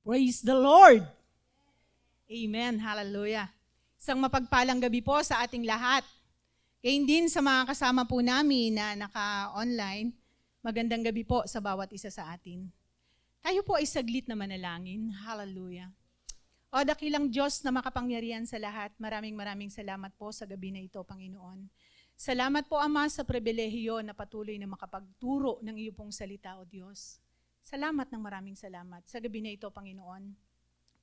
Praise the Lord! Amen. Hallelujah. Isang mapagpalang gabi po sa ating lahat. Kayong din sa mga kasama po namin na naka-online, magandang gabi po sa bawat isa sa atin. Tayo po ay saglit na manalangin. Hallelujah. O dakilang Diyos na makapangyarihan sa lahat, maraming salamat po sa gabi na ito, Panginoon. Salamat po, Ama, sa pribilehiyo na patuloy na makapagturo ng iyo pong salita, O Diyos. Salamat ng maraming salamat sa gabi na ito, Panginoon.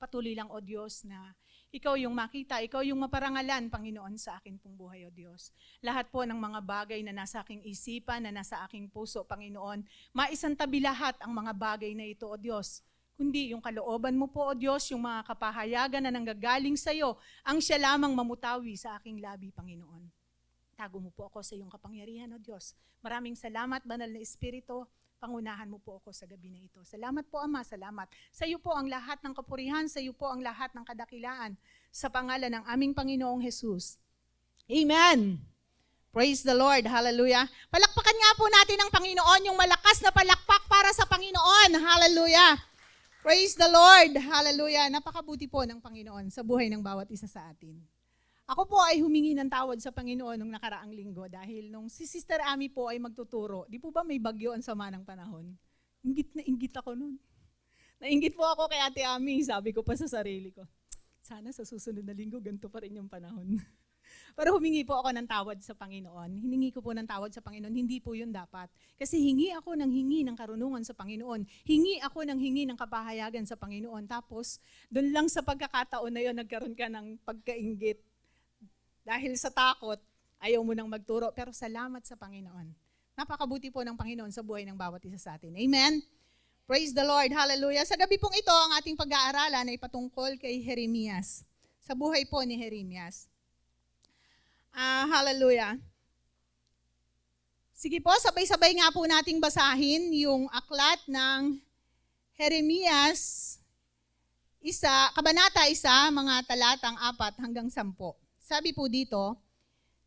Patuloy lang, O Diyos, na ikaw yung makita, ikaw yung maparangalan, Panginoon, sa akin pong buhay, O Diyos. Lahat po ng mga bagay na nasa aking isipan, na nasa aking puso, Panginoon, maisantabi lahat ang mga bagay na ito, O Diyos. Kundi yung kalooban mo po, O Diyos, yung mga kapahayagan na nanggagaling sa iyo, ang siya lamang mamutawi sa aking labi, Panginoon. Tago mo po ako sa iyong kapangyarihan, O Diyos. Maraming salamat, Banal na Espiritu. Pangunahan mo po ako sa gabi na ito. Salamat po, Ama, salamat. Sa iyo po ang lahat ng kapurihan, sa iyo po ang lahat ng kadakilaan. Sa pangalan ng aming Panginoong Jesus. Amen! Praise the Lord. Hallelujah. Palakpakan nga po natin ang Panginoon, yung malakas na palakpak para sa Panginoon. Hallelujah. Praise the Lord. Hallelujah. Napakabuti po ng Panginoon sa buhay ng bawat isa sa atin. Ako po ay humingi ng tawad sa Panginoon nung nakaraang linggo dahil nung si Sister Ami po ay magtuturo, di po ba may bagyo ang sama ng panahon? Inggit na inggit ako nun. Nainggit po ako kay Ate Ami, sabi ko pa sa sarili ko, sana sa susunod na linggo ganito pa rin yung panahon. Pero humingi po ako ng tawad sa Panginoon. Hiningi ko po ng tawad sa Panginoon, hindi po yun dapat. Kasi hingi ako ng karunungan sa Panginoon. Hingi ako ng kapahayagan sa Panginoon. Tapos, doon lang sa pagkakataon na yun, nagkaroon ka ng pagkainggit. Dahil sa takot, ayaw mo nang magturo. Pero salamat sa Panginoon. Napakabuti po ng Panginoon sa buhay ng bawat isa sa atin. Amen? Praise the Lord. Hallelujah. Sa gabi pong ito, ang ating pag-aaralan ay patungkol kay Jeremias. Sa buhay po ni Jeremias. Hallelujah. Sige po, sabay-sabay nga po nating basahin yung aklat ng Jeremias, Kabanata 1, mga talatang 4 hanggang 10. Sabi po dito,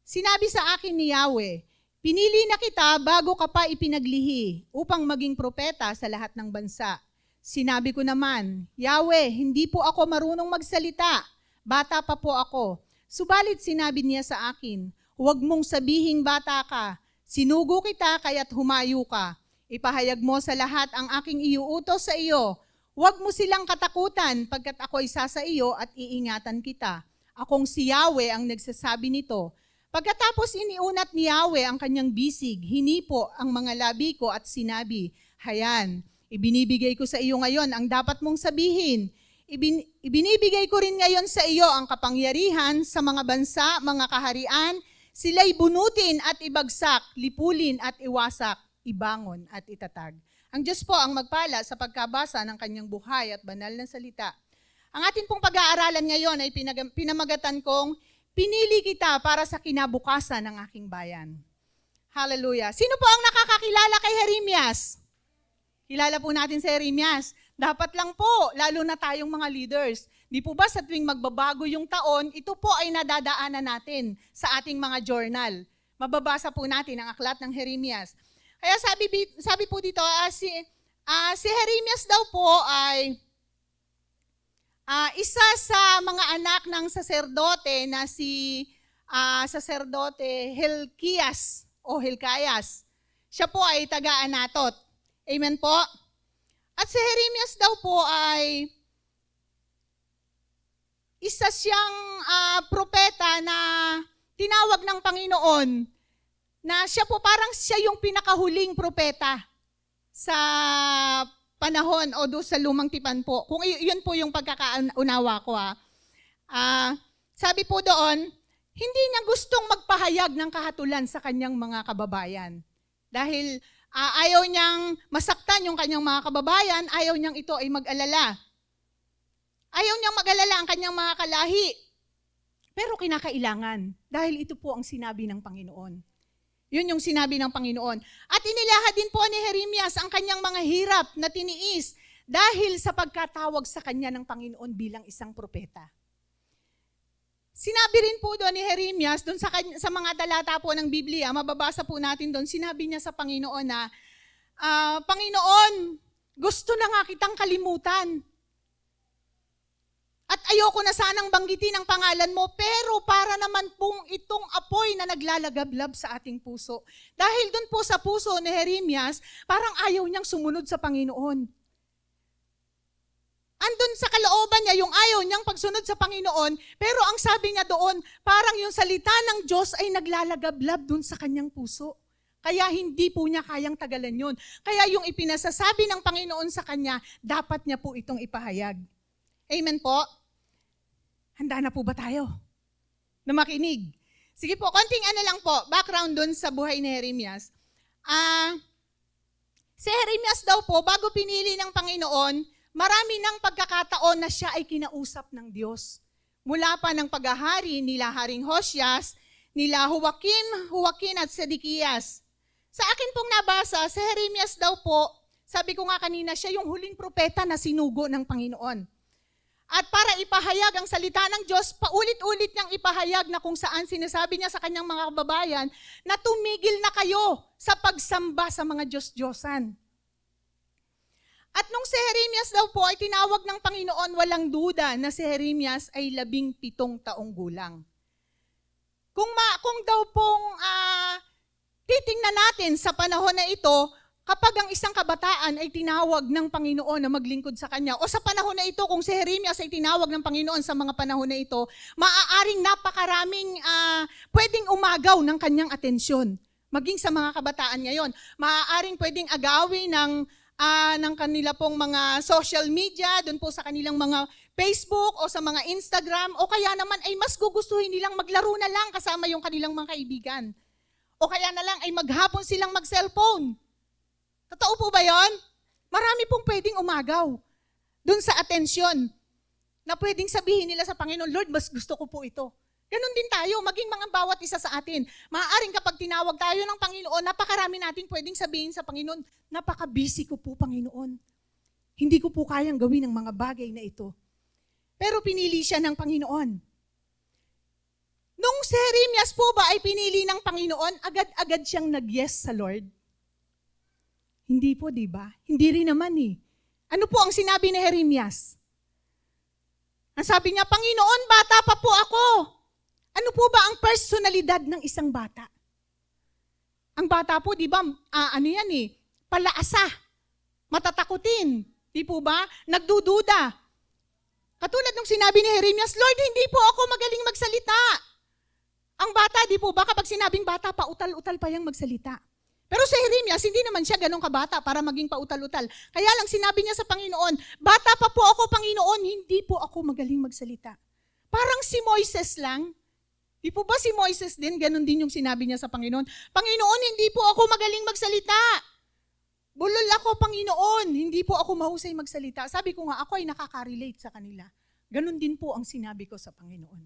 sinabi sa akin ni Yahweh, pinili na kita bago ka pa ipinaglihi upang maging propeta sa lahat ng bansa. Sinabi ko naman, Yahweh, hindi po ako marunong magsalita. Bata pa po ako. Subalit sinabi niya sa akin, huwag mong sabihing bata ka. Sinugo kita kaya't humayo ka. Ipahayag mo sa lahat ang aking iuutos sa iyo. Huwag mo silang katakutan pagkat ako'y sasa iyo at iingatan kita. Akong si Yahweh ang nagsasabi nito. Pagkatapos iniunat ni Yahweh ang kanyang bisig, hinipo ang mga labi ko at sinabi, hayan, ibinibigay ko sa iyo ngayon ang dapat mong sabihin. Ibinibigay ko rin ngayon sa iyo ang kapangyarihan sa mga bansa, mga kaharian, sila'y bunutin at ibagsak, lipulin at iwasak, ibangon at itatag. Ang Diyos po ang magpala sa pagkabasa ng kanyang buhay at banal na salita. Ang atin pong pag-aaralan ngayon ay pinamagatan kong, pinili kita para sa kinabukasan ng aking bayan. Hallelujah. Sino po ang nakakakilala kay Jeremias? Kilala po natin si Jeremias. Dapat lang po, lalo na tayong mga leaders. Di po ba sa tuwing magbabago yung taon, ito po ay nadadaanan natin sa ating mga journal. Mababasa po natin ang aklat ng Jeremias. Kaya sabi po dito, si Jeremias daw po ay isa sa mga anak ng saserdote na si saserdote Hilkias o Hilkayas. Siya po ay taga-Anatot. Amen po? At si Jeremias daw po ay isa siyang propeta na tinawag ng Panginoon na siya po parang siya yung pinakahuling propeta sa panahon o doon sa lumang tipan po. Kung yun po yung pagkakaunawa ko. Sabi po doon, hindi niya gustong magpahayag ng kahatulan sa kanyang mga kababayan. Dahil ayaw niyang masaktan yung kanyang mga kababayan, ayaw niyang ito ay mag-alala. Ayaw niyang mag-alala ang kanyang mga kalahi. Pero kinakailangan dahil ito po ang sinabi ng Panginoon. Yun yung sinabi ng Panginoon. At inilahad din po ni Jeremias ang kanyang mga hirap na tiniis dahil sa pagkatawag sa kanya ng Panginoon bilang isang propeta. Sinabi rin po doon ni Jeremias, doon sa mga talata po ng Biblia, mababasa po natin doon, sinabi niya sa Panginoon na, Panginoon, gusto na nga kitang kalimutan. ayoko na sanang banggitin ang pangalan mo, pero para naman pong itong apoy na naglalagablab sa ating puso. Dahil dun po sa puso ni Jeremias, parang ayaw niyang sumunod sa Panginoon. Andun sa kalooban niya yung ayaw niyang pagsunod sa Panginoon, pero ang sabi niya doon, parang yung salita ng Diyos ay naglalagablab dun sa kanyang puso. Kaya hindi po niya kayang tagalan yun. Kaya yung ipinasasabi ng Panginoon sa kanya, dapat niya po itong ipahayag. Amen po? Handa na po ba tayo na makinig? Sige po, konting lang po, background dun sa buhay ni Jeremias. Si Jeremias daw po, bago pinili ng Panginoon, marami ng pagkakataon na siya ay kinausap ng Diyos. Mula pa ng paghahari nila Haring Hoshas, nila Joaquin at Sedekias. Sa akin pong nabasa, si Jeremias daw po, sabi ko nga kanina, siya yung huling propeta na sinugo ng Panginoon. At para ipahayag ang salita ng Diyos, paulit-ulit niyang ipahayag na kung saan sinasabi niya sa kanyang mga kababayan na tumigil na kayo sa pagsamba sa mga Diyos-Diyosan. At nung si Jeremias daw po ay tinawag ng Panginoon, walang duda na si Jeremias ay 17 taong gulang. Kung daw pong titingnan natin sa panahon na ito, kapag ang isang kabataan ay tinawag ng Panginoon na maglingkod sa Kanya, o sa panahon na ito, kung si Jeremias ay tinawag ng Panginoon sa mga panahon na ito, maaaring napakaraming pwedeng umagaw ng kanyang atensyon. Maging sa mga kabataan ngayon, maaaring pwedeng agawin ng kanila pong mga social media, doon po sa kanilang mga Facebook o sa mga Instagram, o kaya naman ay mas gugustuhin nilang maglaro na lang kasama yung kanilang mga kaibigan. O kaya na lang ay maghapon silang mag-cellphone. Totoo po ba yon? Marami pong pwedeng umagaw doon sa atensyon na pwedeng sabihin nila sa Panginoon, Lord, mas gusto ko po ito. Ganon din tayo, maging mga bawat isa sa atin. Maaaring kapag tinawag tayo ng Panginoon, napakarami natin pwedeng sabihin sa Panginoon, napaka-busy ko po, Panginoon. Hindi ko po kayang gawin ang mga bagay na ito. Pero pinili siya ng Panginoon. Nung si Jeremias po ba ay pinili ng Panginoon, agad-agad siyang nag-yes sa Lord? Hindi po, di ba? Hindi rin naman eh. Ano po ang sinabi ni Jeremias? Ang sabi niya, Panginoon, bata pa po ako. Ano po ba ang personalidad ng isang bata? Ang bata po, di ba, palaasa, matatakutin, di po ba? Nagdududa. Katulad nung sinabi ni Jeremias, Lord, hindi po ako magaling magsalita. Ang bata, di po ba, kapag sinabing bata, pautal-utal pa yang magsalita. Pero si Jeremias, hindi naman siya ganun kabata para maging pautal-utal. Kaya lang sinabi niya sa Panginoon, bata pa po ako, Panginoon, hindi po ako magaling magsalita. Parang si Moises lang. Di po ba si Moises din, ganun din yung sinabi niya sa Panginoon, Panginoon, hindi po ako magaling magsalita. Bulol ako, Panginoon, hindi po ako mahusay magsalita. Sabi ko nga, ako ay nakaka-relate sa kanila. Ganun din po ang sinabi ko sa Panginoon.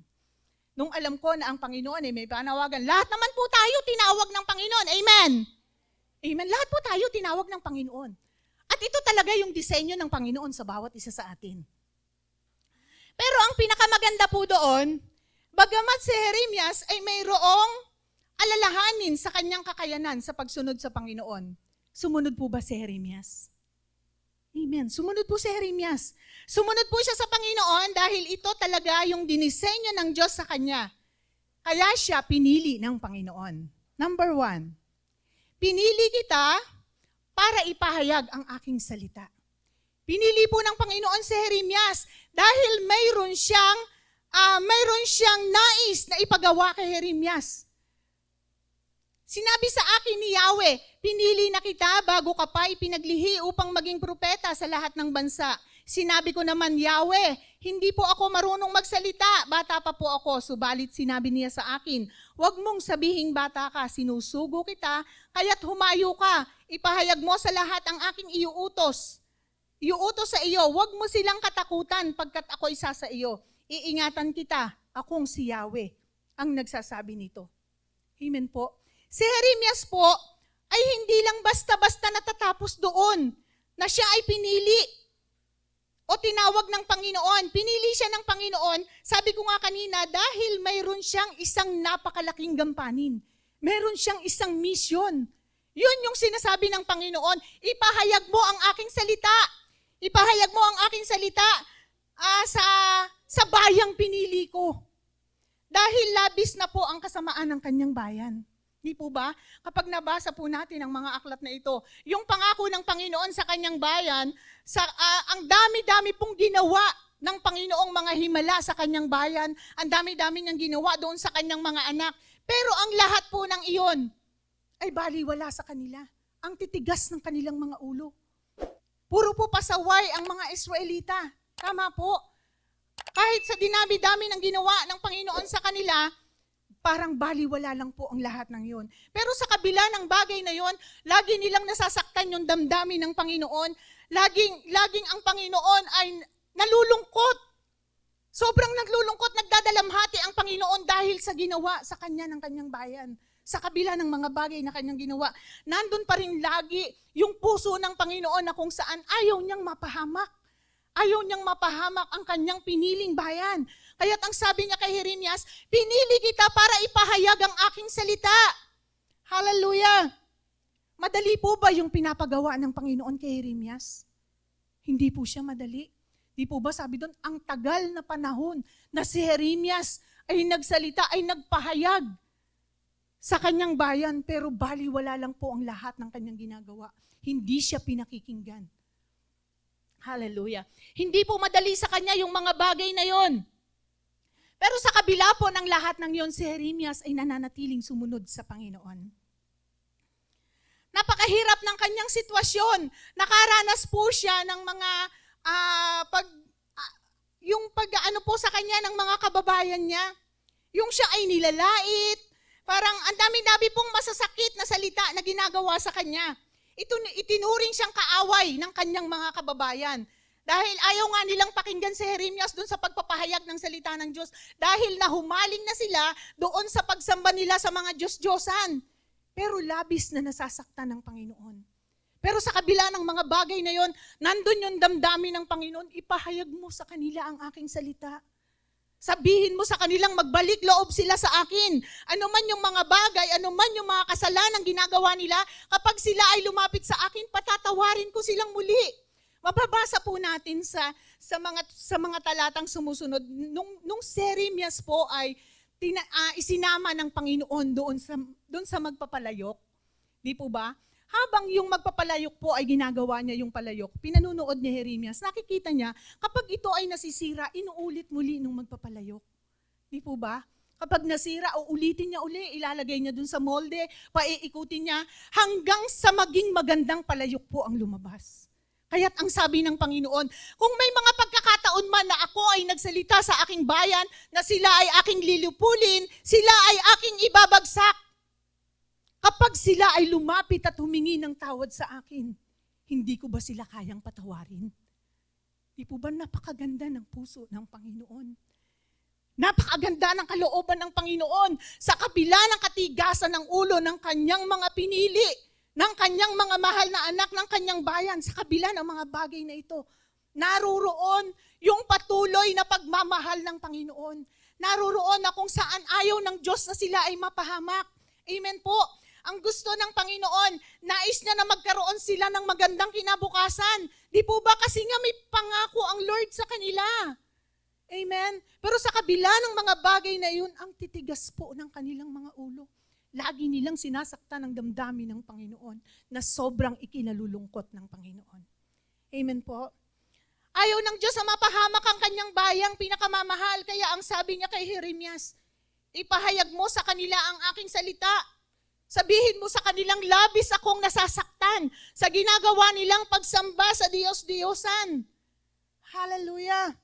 Nung alam ko na ang Panginoon ay may panawagan, lahat naman po tayo tinawag ng Panginoon. Amen? Amen. Lahat po tayo tinawag ng Panginoon. At ito talaga yung disenyo ng Panginoon sa bawat isa sa atin. Pero ang pinakamaganda po doon, bagamat si Jeremias ay mayroong alalahanin sa kanyang kakayanan sa pagsunod sa Panginoon, sumunod po ba si Jeremias? Amen. Sumunod po si Jeremias. Sumunod po siya sa Panginoon dahil ito talaga yung dinisenyo ng Diyos sa kanya. Kaya siya pinili ng Panginoon. Number 1, pinili kita para ipahayag ang aking salita. Pinili po ng Panginoon si Jeremias dahil mayroon siyang nais na ipagawa kay Jeremias. Sinabi sa akin ni Yahweh, pinili na kita bago ka pa ipinaglihi upang maging propeta sa lahat ng bansa. Sinabi ko naman, Yahweh, hindi po ako marunong magsalita, bata pa po ako. Subalit sinabi niya sa akin, huwag mong sabihing bata ka, sinusugo kita, kaya't humayo ka, ipahayag mo sa lahat ang aking iuutos. Iuutos sa iyo, huwag mo silang katakutan pagkat ako isa sa iyo. Iingatan kita, akong si Yahweh, ang nagsasabi nito. Amen po. Si Jeremias po ay hindi lang basta-basta natatapos doon na siya ay pinili o tinawag ng Panginoon. Pinili siya ng Panginoon, sabi ko nga kanina, dahil mayroon siyang isang napakalaking gampanin. Mayroon siyang isang misyon. Yun yung sinasabi ng Panginoon, ipahayag mo ang aking salita. Ipahayag mo ang aking salita sa bayang pinili ko. Dahil labis na po ang kasamaan ng kanyang bayan. Di po ba? Kapag nabasa po natin ang mga aklat na ito, yung pangako ng Panginoon sa kanyang bayan, ang dami-dami pong ginawa ng Panginoong mga himala sa kanyang bayan, ang dami-dami niyang ginawa doon sa kanyang mga anak. Pero ang lahat po ng iyon ay baliwala sa kanila. Ang titigas ng kanilang mga ulo. Puro po pasaway ang mga Israelita. Tama po. Kahit sa dinami-dami ng ginawa ng Panginoon sa kanila, parang baliwala lang po ang lahat ng yun. Pero sa kabila ng bagay na yun, lagi nilang nasasaktan yung damdamin ng Panginoon. Laging ang Panginoon ay nalulungkot. Sobrang naglulungkot, nagdadalamhati ang Panginoon dahil sa ginawa sa kanya ng kanyang bayan. Sa kabila ng mga bagay na kanyang ginawa, nandun pa rin lagi yung puso ng Panginoon na kung saan ayaw niyang mapahamak. Ayaw niyang mapahamak ang kanyang piniling bayan. Kaya't ang sabi niya kay Jeremias, pinili kita para ipahayag ang aking salita. Hallelujah! Madali po ba yung pinapagawa ng Panginoon kay Jeremias? Hindi po siya madali. Di po ba sabi doon, ang tagal na panahon na si Jeremias ay nagsalita, ay nagpahayag sa kanyang bayan, pero baliwala lang po ang lahat ng kanyang ginagawa. Hindi siya pinakikinggan. Hallelujah. Hindi po madali sa kanya yung mga bagay na yon. Pero sa kabila po ng lahat ng yon, si Jeremias ay nananatiling sumunod sa Panginoon. Napakahirap ng kanyang sitwasyon. Nakaranas po siya ng mga pag-ano po sa kanya ng mga kababayan niya. Yung siya ay nilalait. Parang ang dami-dami pong masasakit na salita na ginagawa sa kanya. Itinuring siyang kaaway ng kanyang mga kababayan. Dahil ayaw nga nilang pakinggan si Jeremias doon sa pagpapahayag ng salita ng Diyos. Dahil nahumaling na sila doon sa pagsamba nila sa mga Diyos-Diyosan. Pero labis na nasasaktan ng Panginoon. Pero sa kabila ng mga bagay na yon, nandun yung damdamin ng Panginoon, ipahayag mo sa kanila ang aking salita. Sabihin mo sa kanilang magbalik loob sila sa akin. Ano man yung mga bagay, ano man yung mga kasalanan ginagawa nila, kapag sila ay lumapit sa akin, patatawarin ko silang muli. Mababasa po natin sa mga talatang sumusunod, nung Jeremias po ay isinama ng Panginoon doon sa magpapalayok. Di po ba? Habang yung magpapalayok po ay ginagawa niya yung palayok, pinanunood ni Jeremias, nakikita niya, kapag ito ay nasisira, inuulit muli nung magpapalayok. Di po ba? Kapag nasira, uulitin niya uli, ilalagay niya dun sa molde, paiikutin niya, hanggang sa maging magandang palayok po ang lumabas. Kaya't ang sabi ng Panginoon, kung may mga pagkakataon man na ako ay nagsalita sa aking bayan, na sila ay aking lilupulin, sila ay aking ibabagsak. Kapag sila ay lumapit at humingi ng tawad sa akin, hindi ko ba sila kayang patawarin? Di po ba napakaganda ng puso ng Panginoon? Napakaganda ng kalooban ng Panginoon sa kabila ng katigasan ng ulo ng kanyang mga pinili, ng kanyang mga mahal na anak ng kanyang bayan, sa kabila ng mga bagay na ito. Naruroon yung patuloy na pagmamahal ng Panginoon. Naruroon na kung saan ayaw ng Diyos na sila ay mapahamak. Amen po. Ang gusto ng Panginoon, nais niya na magkaroon sila ng magandang kinabukasan. Di po ba kasi nga may pangako ang Lord sa kanila? Amen? Pero sa kabila ng mga bagay na yun, ang titigas po ng kanilang mga ulo. Lagi nilang sinasaktan ng damdamin ng Panginoon na sobrang ikinalulungkot ng Panginoon. Amen po? Ayaw ng Diyos na mapahamak ang kanyang bayang pinakamamahal. Kaya ang sabi niya kay Jeremias, ipahayag mo sa kanila ang aking salita. Sabihin mo sa kanilang labis akong nasasaktan sa ginagawa nilang pagsamba sa Diyos-Diyosan. Hallelujah!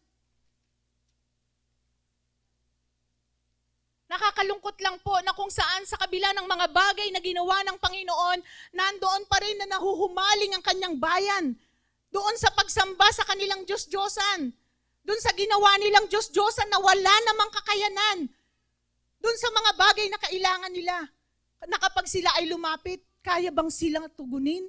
Nakakalungkot lang po na kung saan sa kabila ng mga bagay na ginawa ng Panginoon, nandoon pa rin na nahuhumaling ang kanyang bayan. Doon sa pagsamba sa kanilang Diyos-Diyosan. Doon sa ginawa nilang Diyos-Diyosan na wala namang kakayanan. Doon sa mga bagay na kailangan nila. Na kapag sila ay lumapit, kaya bang silang tugunin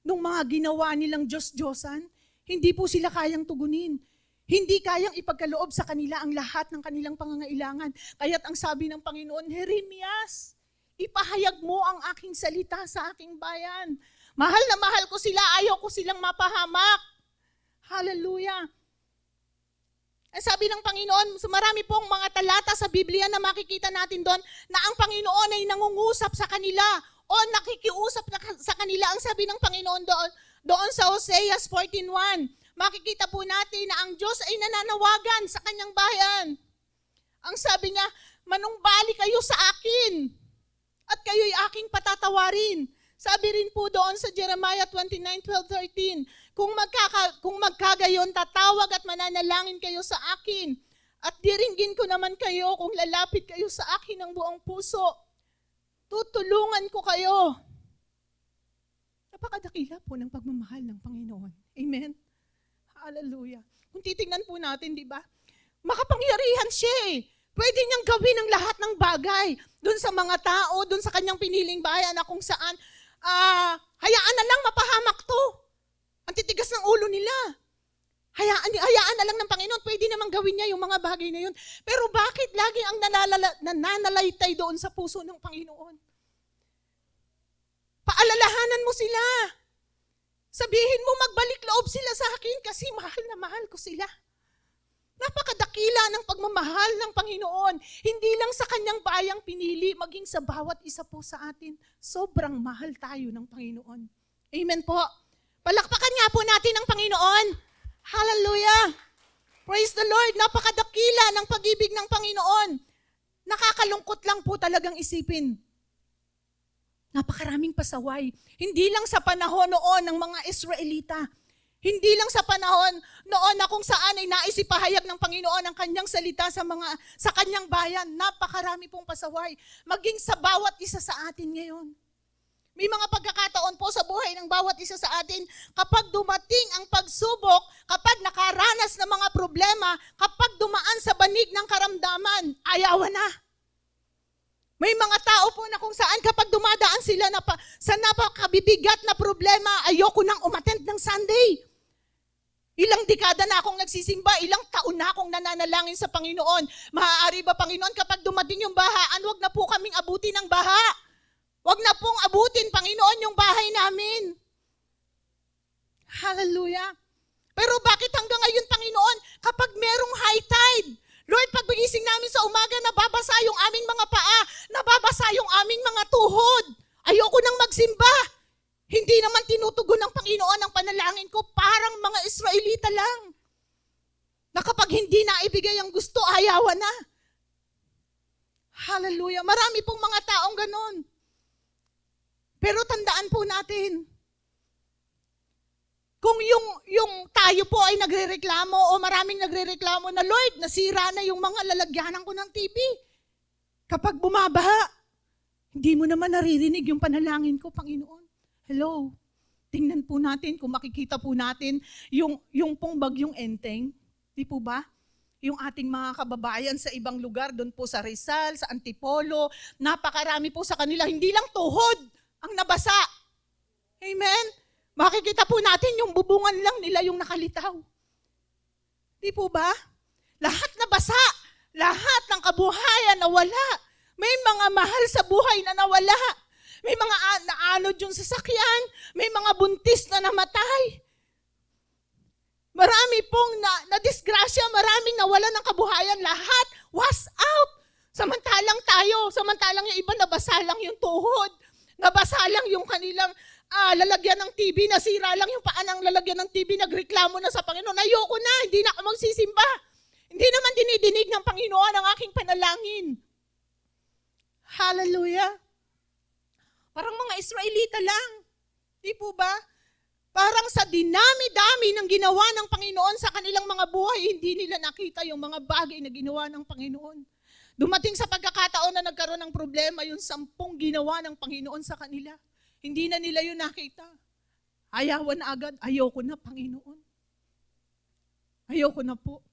nung mga ginawa nilang Diyos-Diyosan? Hindi po sila kayang tugunin. Hindi kayang ipagkaloob sa kanila ang lahat ng kanilang pangangailangan. Kaya't ang sabi ng Panginoon, Jeremias, ipahayag mo ang aking salita sa aking bayan. Mahal na mahal ko sila, ayaw ko silang mapahamak. Hallelujah. Sabi ng Panginoon, marami pong mga talata sa Biblia na makikita natin doon na ang Panginoon ay nangungusap sa kanila o nakikiusap sa kanila. Ang sabi ng Panginoon doon sa Hosea 14:1, makikita po natin na ang Diyos ay nananawagan sa kanyang bayan. Ang sabi niya, manumbali kayo sa akin at kayo'y aking patatawarin. Sabi rin po doon sa Jeremiah 29:12-13, kung magkagayon, tatawag at mananalangin kayo sa akin at diringgin ko naman kayo kung lalapit kayo sa akin ng buong puso. Tutulungan ko kayo. Napakadakila po ng pagmamahal ng Panginoon. Amen? Hallelujah. Kung titingnan po natin, di ba? Makapangyarihan siya eh. Pwede niyang gawin ang lahat ng bagay doon sa mga tao, doon sa kanyang piniling bayan na kung saan, hayaan na lang mapahamak to. Ang titigas ng ulo nila. Hayaan na lang ng Panginoon. Pwede namang gawin niya yung mga bagay na yun. Pero bakit lagi ang nananalaytay doon sa puso ng Panginoon? Paalalahanan mo sila. Sabihin mo, magbalik loob sila sa akin kasi mahal na mahal ko sila. Napakadakila ng pagmamahal ng Panginoon. Hindi lang sa kanyang bayang pinili, maging sa bawat isa po sa atin. Sobrang mahal tayo ng Panginoon. Amen po. Palakpakan nga po natin ang Panginoon. Hallelujah. Praise the Lord. Napakadakila ng pag-ibig ng Panginoon. Nakakalungkot lang po talagang isipin. Napakaraming pasaway. Hindi lang sa panahon noon ng mga Israelita. Hindi lang sa panahon noon na kung saan ay naisipahayag ng Panginoon ang kanyang salita sa kanyang bayan. Napakarami pong pasaway. Maging sa bawat isa sa atin ngayon. May mga pagkakataon po sa buhay ng bawat isa sa atin, kapag dumating ang pagsubok, kapag nakaranas ng mga problema, kapag dumaan sa banig ng karamdaman, ayawan na. May mga tao po na kung saan kapag dumadaan sila sa napakabibigat na problema, ayoko nang umattend ng Sunday. Ilang dekada na akong nagsisimba, ilang taon na akong nananalangin sa Panginoon. Maaari ba, Panginoon, kapag dumating yung bahaan, wag na po kaming abutin ng baha. Wag na pong abutin, Panginoon, yung bahay namin. Hallelujah. Pero bakit hanggang ngayon, Panginoon, kapag merong high tide, Lord, pag pagising namin sa umaga, nababasa yung aming mga paa, nababasa yung aming mga tuhod. Ayoko nang magsimba. Hindi naman tinutugon ng Panginoon ang panalangin ko, parang mga Israelita lang. Na kapag hindi na ibigay ang gusto, ayawan na. Hallelujah. Marami pong mga taong ganon. Pero tandaan po natin, kung yung tayo po ay nagrereklamo o maraming nagrereklamo na, Lord, nasira na yung mga lalagyanan ko ng TV. Kapag bumabaha, hindi mo naman naririnig yung panalangin ko, Panginoon. Hello, tingnan po natin kung makikita po natin yung pong bagyong Enteng. Di po ba? Yung ating mga kababayan sa ibang lugar, doon po sa Rizal, sa Antipolo, napakarami po sa kanila, hindi lang tuhod ang nabasa. Amen? Makikita po natin yung bubungan lang nila yung nakalitaw. Di po ba? Lahat nabasa. Lahat ng kabuhayan nawala. May mga mahal sa buhay na nawala. May mga naanod yung sasakyan. May mga buntis na namatay. Marami pong na-disgrasya. Maraming nawala ng kabuhayan. Lahat was out. Samantalang yung iba nabasa lang yung tuhod. Nabasa lang yung kanilang lalagyan ng TV, nasira lang yung paa ng lalagyan ng TV, nagreklamo na sa Panginoon, ayoko na, hindi na ako magsisimba. Hindi naman dinidinig ng Panginoon ang aking panalangin. Hallelujah. Parang mga Israelita lang. Di po ba? Parang sa dinami-dami ng ginawa ng Panginoon sa kanilang mga buhay, hindi nila nakita yung mga bagay na ginawa ng Panginoon. Dumating sa pagkakataon na nagkaroon ng problema, yung 10 ginawa ng Panginoon sa kanila. Hindi na nila yun nakita. Ayawan na agad, ayoko na, Panginoon. Ayoko na po.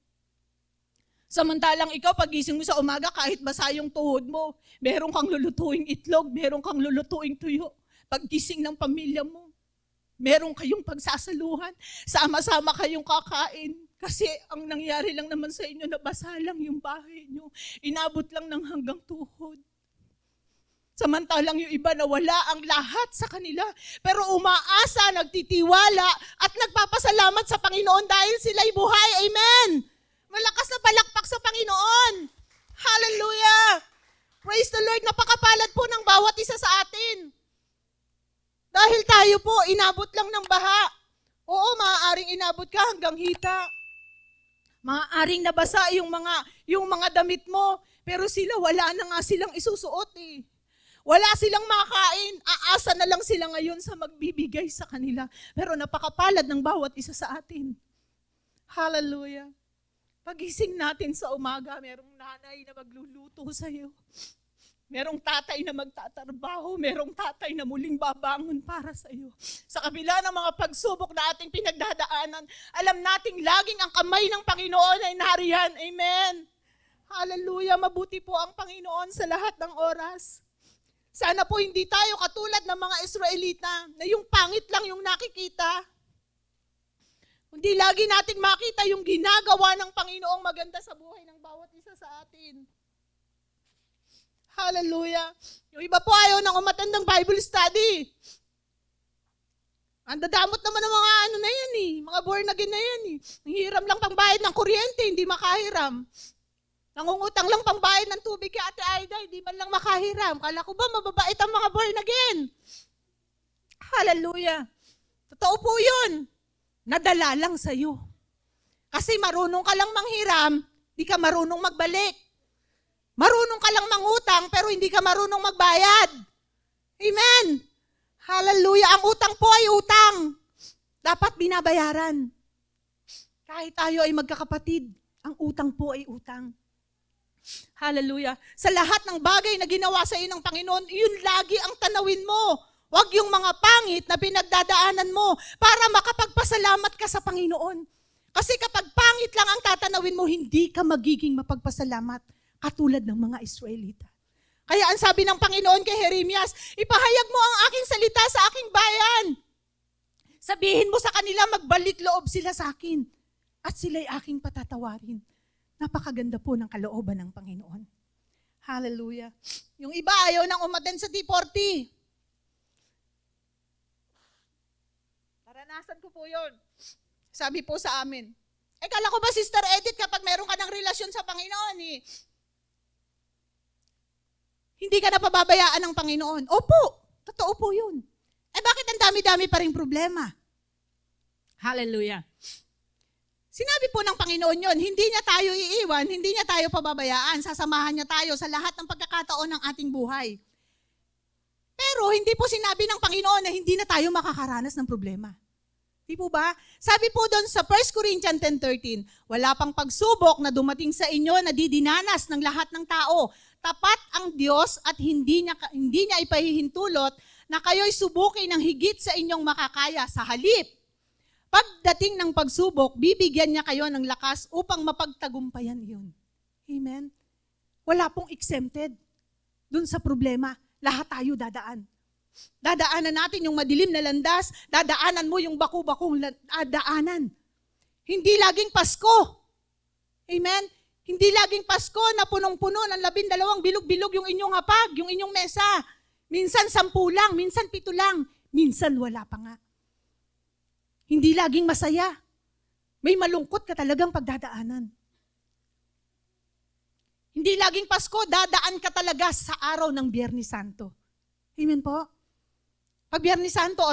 Samantalang ikaw, pagising mo sa umaga, kahit basa yung tuhod mo, meron kang lulutuing itlog, meron kang lulutuing tuyo. Paggising ng pamilya mo, meron kayong pagsasaluhan, sama-sama kayong kakain. Kasi ang nangyari lang naman sa inyo, nabasa lang yung bahay nyo. Inabot lang ng hanggang tuhod. Samantalang yung iba nawala ang lahat sa kanila. Pero umaasa, nagtitiwala, at nagpapasalamat sa Panginoon dahil sila'y buhay. Amen! Malakas na palakpak sa Panginoon. Hallelujah! Praise the Lord, napakapalad po ng bawat isa sa atin. Dahil tayo po, inabot lang ng baha. Oo, maaaring inabot ka hanggang hita. Maaaring nabasa yung mga damit mo. Pero sila, wala na nga silang isusuot eh. Wala silang makain. Aasa na lang sila ngayon sa magbibigay sa kanila. Pero napakapalad ng bawat isa sa atin. Hallelujah. Pagising natin sa umaga, merong nanay na magluluto sa iyo. Merong tatay na magtatrabaho, merong tatay na muling babangon para sa iyo. Sa kabila ng mga pagsubok na ating pinagdadaanan, alam nating laging ang kamay ng Panginoon ay nariyan. Amen. Hallelujah. Mabuti po ang Panginoon sa lahat ng oras. Sana po hindi tayo katulad ng mga Israelita na yung pangit lang yung nakikita. Hindi lagi nating makita yung ginagawa ng Panginoong maganda sa buhay ng bawat isa sa atin. Hallelujah. Yung iba po ayaw nang umattend ng Bible study. Ang dadamot naman ng mga na yan eh. Mga born again na yan eh. Nanghiram lang pang bayad ng kuryente, hindi makahiram. Nangungutang lang pang bayad ng tubig kay Ate Aida, hindi man lang makahiram. Kala ko ba mababait ang mga born again? Hallelujah. Totoo po yun. Nadala lang sa'yo. Kasi marunong ka lang manghiram, di ka marunong magbalik. Marunong ka lang mangutang, pero hindi ka marunong magbayad. Amen. Hallelujah. Ang utang po ay utang. Dapat binabayaran. Kahit tayo ay magkakapatid, ang utang po ay utang. Hallelujah. Sa lahat ng bagay na ginawa sa iyo ng Panginoon, yun lagi ang tanawin mo. Huwag yung mga pangit na pinagdadaanan mo para makapagpasalamat ka sa Panginoon. Kasi kapag pangit lang ang tatanawin mo, hindi ka magiging mapagpasalamat katulad ng mga Israelita. Kaya ang sabi ng Panginoon kay Jeremias, ipahayag mo ang aking salita sa aking bayan. Sabihin mo sa kanila, magbalik loob sila sa akin at sila'y aking patatawarin. Napakaganda po ng kalooban ng Panginoon. Hallelujah. Yung iba ayaw nang umattend sa T40. Naranasan ko po yun. Sabi po sa amin, kala ko ba, Sister Edith, kapag meron ka ng relasyon sa Panginoon, hindi ka napababayaan ng Panginoon. Opo, totoo po yun. Bakit ang dami-dami pa rin problema? Hallelujah. Sinabi po ng Panginoon yun, hindi niya tayo iiwan, hindi niya tayo pababayaan, sasamahan niya tayo sa lahat ng pagkakataon ng ating buhay. Pero hindi po sinabi ng Panginoon na hindi na tayo makakaranas ng problema. Di po ba? Sabi po doon sa 1 Corinthians 10:13, wala pang pagsubok na dumating sa inyo na didinanas ng lahat ng tao. Tapat ang Diyos at hindi niya ipahihintulot na kayo'y subukin ng higit sa inyong makakaya. Sa halip, pagdating ng pagsubok, bibigyan niya kayo ng lakas upang mapagtagumpayan iyon. Amen? Wala pong exempted dun sa problema. Lahat tayo dadaan. Dadaanan natin yung madilim na landas, dadaanan mo yung baku-bakong daanan. Hindi laging Pasko. Amen? Hindi laging Pasko na punong-puno ng 12 bilog-bilog yung inyong hapag, yung inyong mesa. Minsan 10 lang, minsan 7 lang, minsan wala pa nga. Hindi laging masaya. May malungkot ka talagang pagdadaanan. Hindi laging Pasko, dadaan ka talaga sa araw ng Biyernes Santo. Amen po? Pag Biyernes Santo,